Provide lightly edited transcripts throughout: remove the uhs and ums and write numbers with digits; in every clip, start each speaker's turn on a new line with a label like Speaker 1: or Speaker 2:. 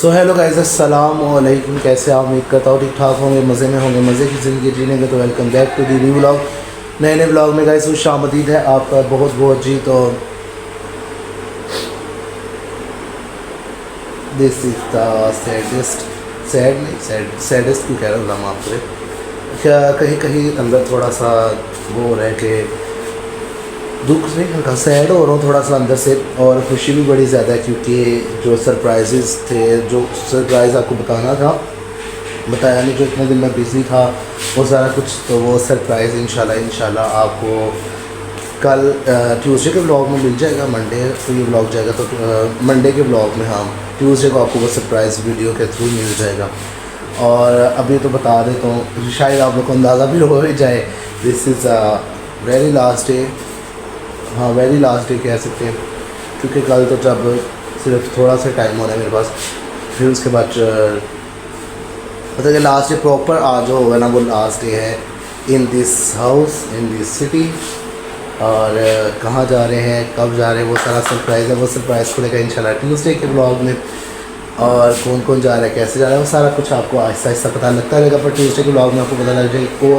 Speaker 1: So hello guys, अस्सलाम वालेकुम। कैसे आप? उम्मीद करता हूँ ठीक ठाक होंगे, मज़े में होंगे, मज़े की ज़िंदगी जीनेंगे। तो welcome back to the new vlog. नए व्लॉग में गाइस खुश आमदीद है आपका बहुत बहुत जी। तो दिस इज़ द सैडेस्ट क्यों कह रहा हूँ हम आपसे, क्या कहीं कहीं अंदर थोड़ा सा वो हो रहा है कि दुख नहीं, हल्का सैड हो रहा हूँ थोड़ा सा अंदर से। और खुशी भी बड़ी ज़्यादा है क्योंकि जो सरप्राइजेज़ थे, जो सरप्राइज़ आपको बताया नहीं, जो इतने दिन मैं बिज़ी था वो सारा कुछ, तो वो सरप्राइज़ इंशाल्लाह आपको कल ट्यूसडे के ब्लॉग में मिल जाएगा। मंडे को ये ब्लॉग जाएगा तो मंडे के ब्लॉग में, हाँ, ट्यूसडे को आपको वो सरप्राइज़ वीडियो के थ्रू मिल जाएगा। और अभी तो बता देता हूँ, शायद आप लोग को अंदाज़ा भी हो ही जाए, this is very last day. हाँ, वेरी लास्ट डे कह सकते हैं क्योंकि कल तो जब सिर्फ थोड़ा सा टाइम होना है मेरे पास, फिर उसके बाद मतलब कि लास्ट डे प्रॉपर आज जो होगा ना, वो लास्ट डे है in this house, in this city. और कहाँ जा रहे हैं, कब जा रहे हैं, वो सारा सरप्राइज़ है। वो सरप्राइज़ खुलेगा इंशाल्लाह ट्यूसडे के ब्लॉग में। और कौन कौन जा रहा है, कैसे जा रहा है, वो सारा कुछ आपको आहिस्ता आहिस्ता पता लगता रहेगा। पर ट्यूसडे के ब्लॉग में आपको पता लग जाएगा को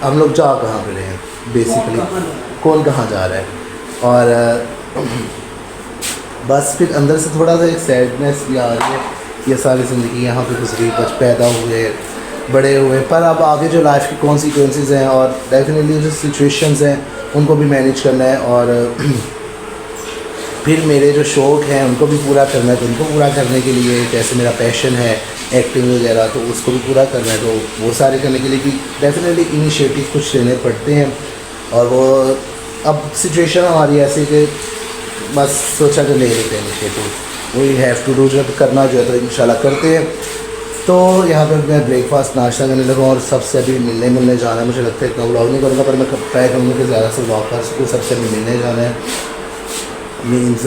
Speaker 1: हम लोग जा कहाँ पे रहे हैं, बेसिकली कौन कहाँ जा रहा है। और बस फिर अंदर से थोड़ा सा एक सैडनेस भी आ रही है, ये सारी ज़िंदगी यहाँ पे गुजरी, बच पैदा हुए बड़े हुए, पर अब आगे जो लाइफ की कॉन्सिक्वेंसेस हैं और डेफिनेटली जो सिचुएशंस हैं उनको भी मैनेज करना है। और फिर मेरे जो शौक़ हैं उनको भी पूरा करना है, तो उनको पूरा करने के लिए जैसे मेरा पैशन है एक्टिंग वगैरह, तो उसको भी पूरा करना है। तो वो सारे करने के लिए भी डेफिनेटली इनिशिएटिव कुछ लेने पड़ते हैं। और वो अब सिचुएशन हमारी ऐसी कि बस सोचा कि ले लेते हैं initiative, we have to do, जब करना जो है तो इंशाल्लाह करते हैं। तो यहाँ पर मैं ब्रेकफास्ट नाश्ता करने लगा और सबसे अभी मिलने जाना है। मुझे लगता है इतना व्लॉग नहीं करूँगा, पर मैं ट्राई करूँगा कि ज़्यादा से व्लॉग कर सकूँ। सबसे अभी मिलने जाना है, मीन्स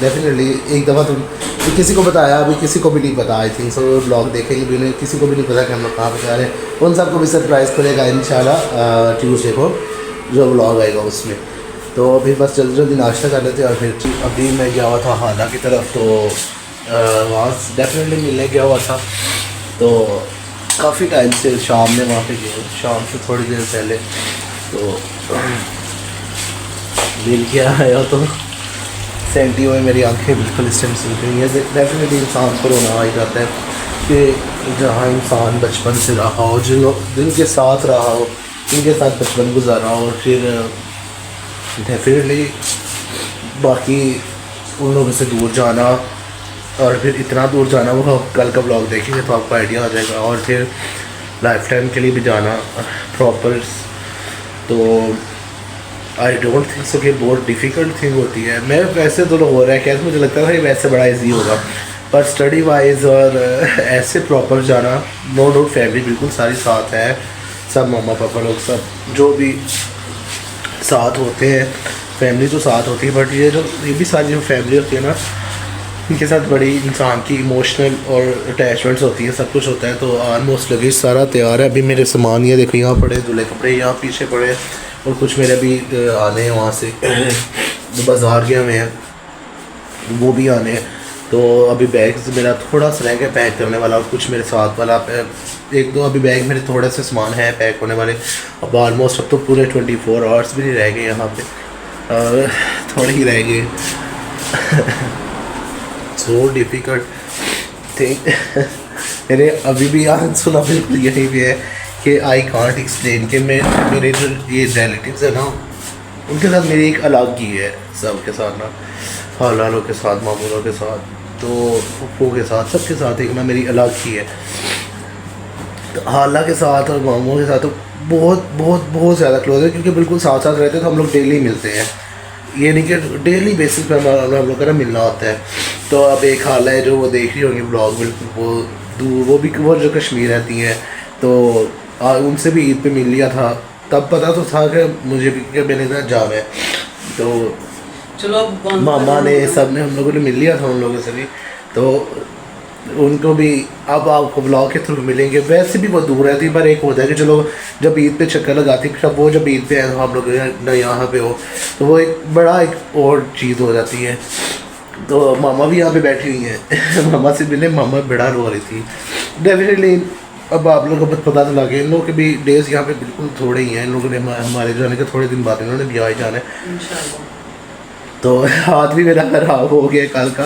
Speaker 1: डेफिनेटली एक दफ़ा तो किसी को बताया, अभी किसी को भी नहीं पता, आई थिंक सो ब्लॉग देखेंगे भी नहीं, किसी को भी नहीं पता कि हम लोग कहाँ पर जा रहे हैं। उन सबको भी सरप्राइज़ करेगा इंशाल्लाह ट्यूसडे को जो ब्लॉग आएगा उसमें। तो अभी बस जल्दी जल्दी नाश्ता कर लेते हैं। और फिर अभी मैं गया हुआ था हाना की तरफ, तो वहाँ डेफिनेटली मिलने गया हुआ था। तो काफ़ी टाइम से शाम में वहाँ पे गए, शाम से थोड़ी देर पहले तो मिल के आया। तो सेंटी हुए मेरी आंखें बिल्कुल इस टाइम सुन रही हैं। डेफिनेटली इंसान को रोना आ ही जाता है कि जहाँ इंसान बचपन से रहा हो, जिनके साथ रहा हो, इनके साथ बचपन गुजारा और फिर डेफिनेटली बाकी उन लोगों से दूर जाना, और फिर इतना दूर जाना, वो कल का ब्लॉग देखेंगे तो आपको आइडिया आ जाएगा। और फिर लाइफ टाइम के लिए भी जाना प्रॉपर, तो आई डोंट थिंक सो कि बहुत डिफ़िकल्ट थिंग होती है। मैं वैसे तो हो रहा है कैसे, मुझे लगता है वैसे बड़ा ईजी होगा, पर स्टडी वाइज और ऐसे प्रॉपर जाना, नो डाउट फैमिली बिल्कुल सारी साथ है, सब मम्मा पापा लोग सब जो भी साथ होते हैं, फैमिली तो साथ होती है, बट ये भी सारी जो फैमिली होती है ना, इनके साथ बड़ी इंसान की इमोशनल और अटैचमेंट्स होती है, सब कुछ होता है। तो ऑलमोस्ट लगेज सारा तैयार है। अभी मेरे सामान ये देखो यहाँ पड़े, दूल्हे कपड़े यहाँ पीछे पड़े, और कुछ मेरे अभी आने हैं वहाँ से जो बाज़ार गए हुए हैं, वो भी आने हैं। तो अभी बैग मेरा थोड़ा सा रह गया पैक करने वाला, और कुछ मेरे साथ वाला एक दो अभी बैग मेरे थोड़े से सामान है पैक होने वाले। अब ऑलमोस्ट अब तो पूरे 24 आवर्स भी नहीं रह गए यहाँ पे, थोड़े ही रह गए। सो डिफ़िकल्ट थिंग मेरे अभी भी याद सुना बिल्कुल यही भी है कि आई कांट एक्सप्लेन कि मेरे जो ये रिलेटिव्स है ना, उनके साथ मेरी एक अलग ही है, सबके साथ ना, हालालों के साथ, मामूलों के साथ, तो पप्पू के साथ, सबके साथ एक ना मेरी अलग ही है। तो हाला के साथ और मामू के साथ तो बहुत बहुत बहुत ज़्यादा क्लोज है, क्योंकि बिल्कुल साथ साथ रहते हैं, तो हम लोग डेली मिलते हैं। ये नहीं कि डेली बेसिस पर हम लोग का ना मिलना होता है। तो अब एक हाल है जो वो देख रही होंगी ब्लॉग, बिल्कुल वो जो कश्मीर रहती हैं, तो उनसे भी ईद पे मिल लिया था। तब पता तो था कि मुझे भी कि मैंने ना जाना है, तो चलो मामा ने सब ने हम लोगों ने मिल लिया था उन लोगों से भी। तो उनको भी अब आपको ब्लॉग के थ्रू मिलेंगे। वैसे भी वो दूर रहती, पर एक होता है कि चलो जब ईद पे चक्कर लगाती, जब वो जब ईद पे है तो हम लोग यहाँ पे हो, तो वो एक बड़ा एक और चीज़ हो जाती है। तो मामा भी यहाँ पे बैठी हुई हैं मामा से मिले, मामा बड़ा रो रही थी डेफिनेटली। अब आप लोगों को पता तो लगे, इन लोगों के भी डेज़ यहाँ पे बिल्कुल थोड़े ही हैं। इन लोगों ने हमारे जाने के थोड़े दिन बाद इन्होंने भी आए जाना है
Speaker 2: इंशाल्लाह।
Speaker 1: तो हाथ भी मेरा खराब हो गया कल का,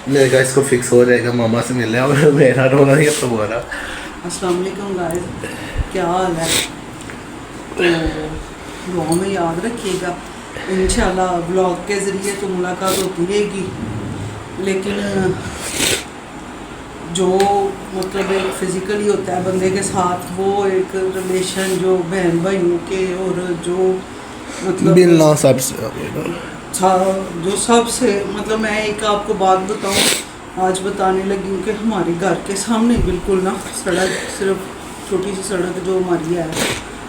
Speaker 1: मैंने कहा इसको फिक्स हो जाएगा, मामा से मिलने और मेरा रोना ही अब तो हो रहा।
Speaker 2: अस्सलाम वालेकुम गाइस, क्या हाल है? तो दुआ में याद रखिएगा, इंशाल्लाह ब्लॉग के ज़रिए तो मुलाकात होती रहेगी, लेकिन जो मतलब एक फिज़िकली होता है बंदे के साथ, वो एक रिलेशन जो बहन भाइयों के और जो मतलब
Speaker 1: मिलना सबसे
Speaker 2: जो सबसे मतलब मैं एक आपको बात बताऊं, आज बताने लगी हूँ कि हमारे घर के सामने बिल्कुल ना सड़क, सिर्फ छोटी सी सड़क जो हमारी है,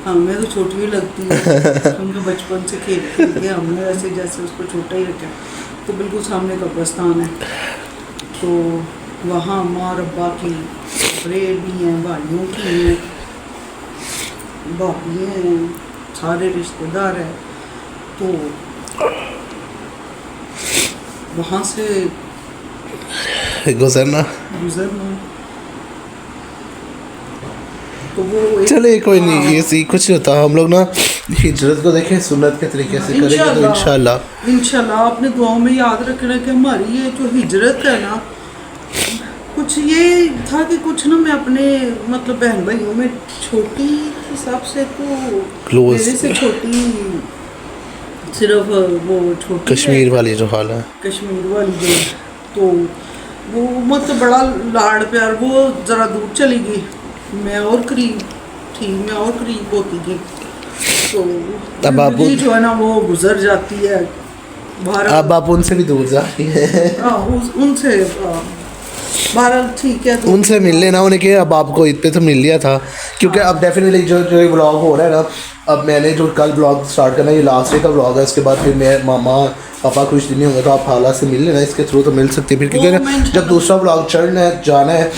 Speaker 2: हमें तो छोटी ही लगती है क्योंकि बचपन से खेल खेल के हमने ऐसे जैसे उसको छोटा ही रखा, तो बिल्कुल सामने कब्रिस्तान है। तो वहाँ माँ और अब्बा की कपड़े भी हैं, भाइयों की हैं, भाभी हैं, सारे रिश्तेदार हैं। तो वहाँ से
Speaker 1: गुजरना
Speaker 2: तो वो
Speaker 1: चले कोई नहीं, ये सी कुछ होता। हम लोग ना हिजरत को देखें सुन्नत के तरीके से करेंगे तो
Speaker 2: इंशाल्लाह आपने दुआओं में याद रखना कि हमारी ये जो हिजरत है ना, कुछ ये था कि कुछ ना मैं अपने मतलब बहन भाइयों में छोटी हिसाब से तो
Speaker 1: Close।
Speaker 2: मेरे से छोटी सिर्फ वो छोटी
Speaker 1: कश्मीर वाली जो हाल है,
Speaker 2: कश्मीर वाली जो, तो वो मतलब बड़ा लाड़ प्यार, वो ज़रा दूर चली गई, मैं और करीब थी, मैं और करीब होती गई, तो
Speaker 1: तब आप
Speaker 2: जो है ना वो गुजर जाती है बाहर।
Speaker 1: अब आप उनसे भी दूर जा रही है
Speaker 2: उनसे बहरहाल ठीक है, तो
Speaker 1: उनसे मिल लेना उन्हें कि अब आपको इत पे तो मिल लिया था, क्योंकि अब डेफिनेटली जो जो ब्लॉग हो रहा है ना, अब मैंने जो कल ब्लॉग स्टार्ट करना है ये लास्ट डे का ब्लॉग है, उसके बाद फिर मैं मामा पापा कुछ दिन नहीं होंगे, तो आप हालात से मिल लेना, इसके थ्रू तो मिल सकती है फिर, क्योंकि जब दूसरा ब्लॉग चढ़ना है जाना है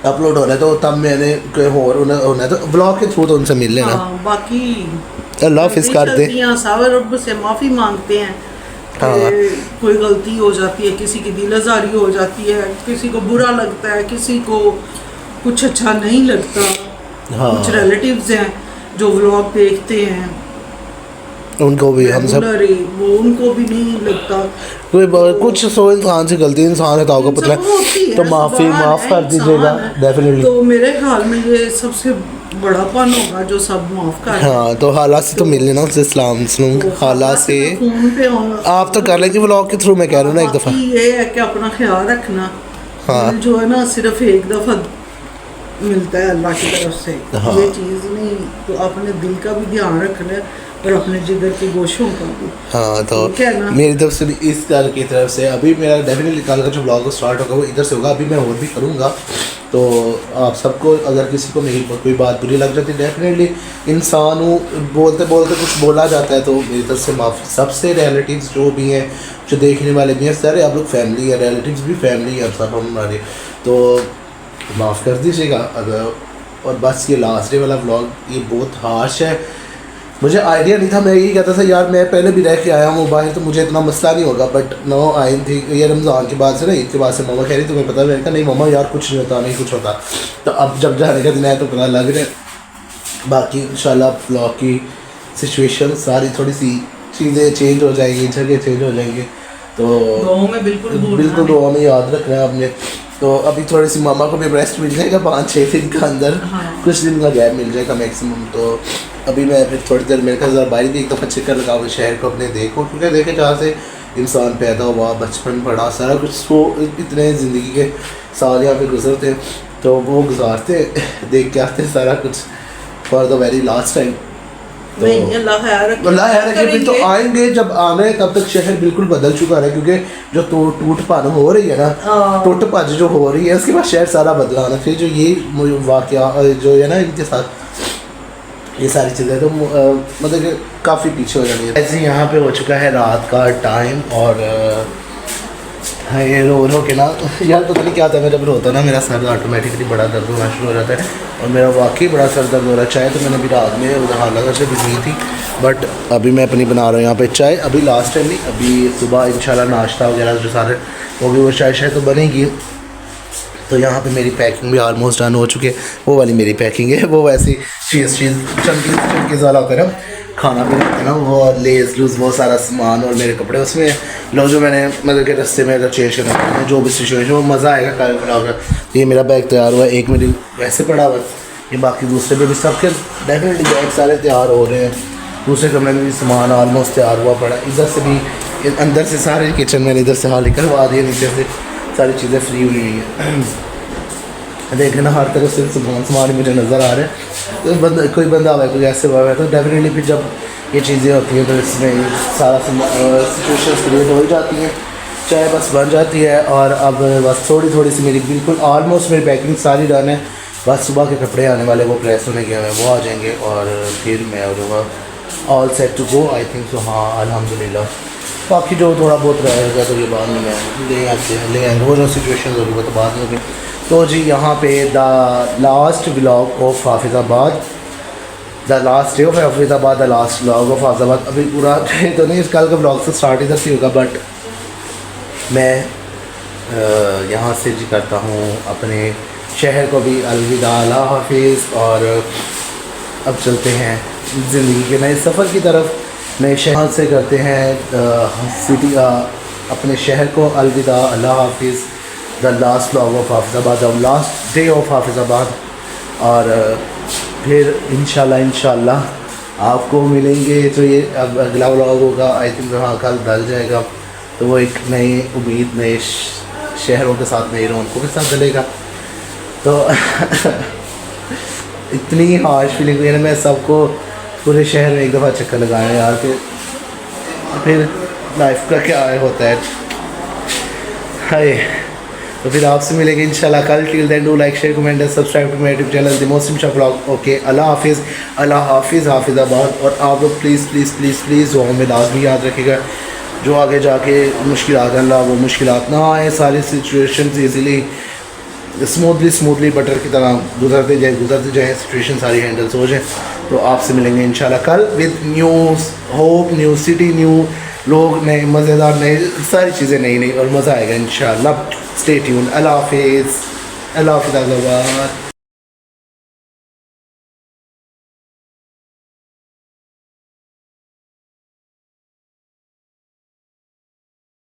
Speaker 1: अपलोड हो रहा है तो तब मैंने और होना है, तो ब्लॉग के थ्रू तो उनसे मिल लेना।
Speaker 2: बाकी
Speaker 1: अल्लाह हाफिज़ कर दे,
Speaker 2: सावर रब से माफ़ी मांगते हैं। कोई गलती हो जाती है, किसी की दिल आज़ारी हो जाती है, किसी को बुरा लगता है, किसी को कुछ अच्छा नहीं लगता। कुछ रिलेटिव्स हैं जो व्लॉग देखते हैं,
Speaker 1: उनको भी हम सब
Speaker 2: वो उनको भी नहीं लगता,
Speaker 1: कोई कुछ सो इंसान से गलती इंसान है तो पता है, तो माफ़ कर दीजिएगा डेफिनेटली।
Speaker 2: तो मेरे ख्याल में ये सबसे बड़ापन होगा जो सब माफ़ कर।
Speaker 1: हाँ, तो हालात से तो मिल लेना उससे सलाम हालात से आप तो कर लेंगे व्लॉग के थ्रू, मैं कह रहा हूँ ना एक दफ़ा
Speaker 2: ये है कि अपना ख्याल रखना।
Speaker 1: हाँ,
Speaker 2: जो है ना सिर्फ एक दफ़ा मिलता है अल्लाह की तरफ से,
Speaker 1: हाँ।
Speaker 2: ये चीज़ नहीं, तो अपने दिल का भी ध्यान रखना है और अपने जिगर के गोशों का भी।
Speaker 1: हाँ, तो मेरी तरफ से भी इस घर की तरफ से अभी मेरा डेफिनेटली कल का जो ब्लॉग स्टार्ट होगा वो इधर से होगा, अभी मैं और भी करूँगा। तो आप सबको अगर किसी को मेरी कोई बात बुरी लग जाती है, डेफिनेटली इंसान बोलते बोलते कुछ बोला जाता है, तो मेरी तरफ से माफ़ी। सबसे रिलेटिव्स जो भी हैं, जो देखने वाले भी हैं, सारे आप लोग फैमिली है, रिलेटिव्स भी फैमिली है सब हमारे, तो माफ़ कर दीजिएगा अगर। और बस ये लास्ट डे वाला व्लॉग ये बहुत हार्श है, मुझे आइडिया नहीं था, मैं यही कहता था यार मैं पहले भी रह के आया हूँ बाहर तो मुझे इतना मसला नहीं होगा, बट नो आई थी ये रमज़ान के बाद से ना, ईद के बाद से मामा कह रही तुम्हें पता मैंने कहा नहीं मामा यार कुछ नहीं होता, नहीं कुछ होता। तो अब जब जाने का दिन आया तो पता लग रहा है। बाकी इंशाल्लाह व्लॉग की सिचुएशन सारी थोड़ी सी चीज़ें चेंज हो जाएंगी, जगह चेंज हो जाएंगे, तो बिल्कुल दुआ में याद रखना है आपने। तो अभी थोड़ी सी मामा को भी रेस्ट मिल जाएगा 5-6 दिन का अंदर, कुछ दिन का गैप मिल जाएगा मैक्सिमम। तो अभी मैं फिर थोड़ी देर मेरे ख्याल बाहर भी एक दफ़ा चक्कर लगाओ शहर को अपने देखो, क्योंकि देखे जहाँ से इंसान पैदा हुआ, बचपन पढ़ा, सारा कुछ वो इतने ज़िंदगी के साल यहाँ पे गुजरते तो वो गुजारते देख के आते सारा कुछ for the very last time. तो अल्लाह खैर रखे, फिर तो आएंगे जब आना है तब तक शहर बिल्कुल बदल चुका है, क्योंकि जो टूट पान हो रही है ना, टूट भज जो हो रही है उसके बाद शहर सारा बदला ना, फिर जो ये वाक़या जो है ना इनके साथ ये सारी चीज़ें तो मतलब कि काफ़ी पीछे हो जानी है। ऐसे यहाँ पे हो चुका है रात का टाइम और हाँ ये रो के ना यार पता नहीं क्या था, मैं जब रोता ना मेरा सर ऑटोमेटिकली बड़ा दर्द होना शुरू हो जाता है और मेरा वाकई बड़ा सर दर्द हो रहा है। चाहे तो मैंने अभी रात में हालत से भी थी बट अभी मैं अपनी बना रहा हूँ यहाँ पे चाय। अभी लास्ट टाइम नहीं, अभी सुबह इंशाल्लाह नाश्ता वगैरह जो सारे होगी वो चाय तो बनेगी। तो यहाँ पे मेरी पैकिंग भी ऑलमोस्ट डन हो चुकी है। वो वाली मेरी पैकिंग है, वो वैसी चीज़ चमकीज़ वाला होता है ना, खाना पीना होता है ना, वो लेस लूज वो सारा सामान और मेरे कपड़े उसमें लो, जो मैंने मतलब कि रास्ते में अगर चेंज करना है जो भी सिचुएशन, वो मज़ा आएगा कल बनाओगे। तो ये मेरा बैग तैयार हुआ है, एक मेरी वैसे पड़ा हुआ, ये बाकी दूसरे पे भी सबके डेफिनेटली बैग सारे तैयार हो रहे हैं। दूसरे कमरे में भी सामान ऑलमोस्ट तैयार हुआ पड़ा, इधर से भी अंदर से सारे किचन में इधर से हाल निकलवा दिए, नीचे से सारी चीज़ें फ्री हुई हैं। देखें ना, हर तरफ से सामान मुझे नज़र आ रहा है। तो कोई बंदा हुआ है, कोई ऐसे हुआ है, तो डेफिनेटली फिर जब ये चीज़ें होती हैं तो इसमें सारा सिचुएशन क्रिएट हो जाती हैं, चाय बस बन जाती है। और अब बस थोड़ी सी मेरी बिल्कुल ऑलमोस्ट मेरी पैकिंग सारी डन है। बस सुबह के कपड़े आने वाले, वो प्रेस होने गए हैं, वो आ जाएंगे और फिर मैं हो जाऊँगा all set to go, I think so. हाँ अल्हम्दुलिल्लाह। बाकी जो थोड़ा बहुत रहेगा तो ये बाद में ले आएंगे, वो जो सिचुएशन होगी वो तो बाद में होगी। तो जी यहाँ पे the last vlog of Hafizabad, the last day of Hafizabad, the last vlog of Hafizabad. अभी पूरा डे तो नहीं, कल का व्लॉग से स्टार्ट इधर से होगा, बट मैं यहाँ से जी करता हूँ अपने शहर को भी अलविदा, अल्लाह हाफिज़। और अब चलते हैं ज़िंदगी के नए सफ़र की तरफ, नए शहर से करते हैं सिटी अपने शहर को अलविदा, अल्लाह हाफिज़। The last vlog of Hafizabad, the last day of Hafizabad. और फिर इंशाल्लाह आपको मिलेंगे। तो ये अब अगला व्लॉग होगा आई थिंक, हाँ कल डल जाएगा, तो वो एक नई उम्मीद, नए शहरों के साथ, नई रौनकों के साथ डलेगा। तो इतनी हार्श फीलिंग हुई है ना, मैं सबको पूरे शहर में एक दफ़ा चक्कर लगाया यार, फिर लाइफ का क्या होता है। हाय, तो फिर आपसे मिलेंगे इंशाल्लाह कल। Till then do like share comment and subscribe to my YouTube channel the most इंशा व्लॉग। ओके, अल्लाह हाफिज़, अल्लाह हाफिज़, हाफिज़ाबाद। और आप लोग प्लीज़ प्लीज़ प्लीज़ प्लीज़ दुआ में लाजमी याद रखिएगा, जो आगे जाके मुश्किलात अल्लाह वो मुश्किलात ना आए, सारी सिचुएशन ईज़िली स्मूथली बटर की तरह गुजरते जाए, सिचुएशन सारी हैंडल्स हो जाए। तो आपसे मिलेंगे इंशाल्लाह कल with new hope, new city, new लोग, नए मज़ेदार, नए सारी चीज़ें नई और मज़ा आएगा इंशाल्लाह। Stay tuned. अल्लाह हाफिज़, अल्लाह हाफिज़।